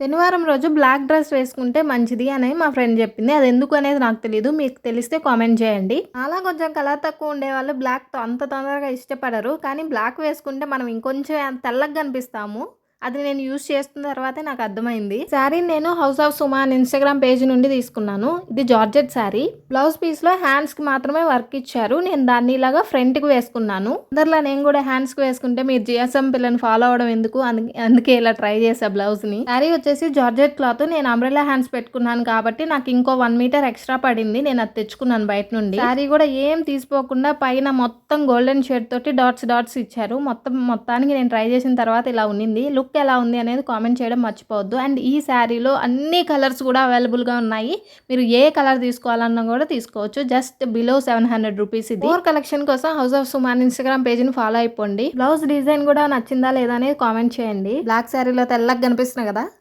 శనివారం రోజు black dress వేసుకుంటే మంచిది అని మా ఫ్రెండ్ చెప్పింది. అది ఎందుకు అనేది నాకు తెలీదు. మీకు తెలిస్తే కామెంట్ చేయండి. అలా కొంచెం కలర్ తక్కువ ఉండేవాళ్ళు బ్లాక్ అంత తొందరగా ఇష్టపడరు. కానీ బ్లాక్ వేసుకుంటే మనం ఇంకొంచెం తెల్లగా కనిపిస్తాము. అది నేను యూజ్ చేస్తున్న తర్వాతే నాకు అర్థమైంది. శారీ నేను హౌస్ ఆఫ్ సుమా అని ఇన్‌స్టాగ్రామ్ పేజ్ నుండి తీసుకున్నాను. ఇది జార్జెట్ శారీ. బ్లౌజ్ పీస్‌లో హ్యాండ్స్‌కి మాత్రమే వర్క్ ఇచ్చారు. నేను దాన్ని ఇలాగా ఫ్రంట్‌కి వేసుకున్నాను. అందరిలా నేను కూడా హ్యాండ్స్‌కి వేసుకుంటే మీరు జిఎస్ఎం పిల్లని ఫాలో అవ్వడం ఎందుకు? అందుకే ఇలా ట్రై చేశా బ్లౌజ్‌ని. శారీ వచ్చేసి జార్జెట్ క్లాత్. నేను అంబ్రెల్లా హ్యాండ్స్ పెట్టుకున్నాను కాబట్టి నాకు ఇంకో 1 మీటర్ ఎక్స్ట్రా పడింది. నేను అది తెచ్చుకున్నాను బయట నుండి. శారీ కూడా ఏం తీసిపోకుండా పైన మొత్తం గోల్డెన్ షేడ్ తోటి డాట్స్ ఇచ్చారు. మొత్తానికి నేను ట్రై చేసిన తర్వాత ఇలా ఉన్నింది. లుక్ ఎలా ఉంది అనేది కామెంట్ చేయడం మర్చిపోవద్దు. అండ్ ఈ శారీలో అన్ని కలర్స్ కూడా అవైలబుల్గా ఉన్నాయి. మీరు ఏ కలర్ తీసుకోవాలన్నా కూడా తీసుకోవచ్చు. జస్ట్ బిలో 700 రూపీస్ ఇది. మోర్ కలెక్షన్ కోసం హౌస్ ఆఫ్ సుమాన్ ఇన్స్టాగ్రామ్ పేజ్ని ఫాలో అయిపోండి. బ్లౌజ్ డిజైన్ కూడా నచ్చిందా లేదా అనేది కామెంట్ చేయండి. బ్లాక్ శారీలో తెల్లగా కనిపిస్తున్నా కదా.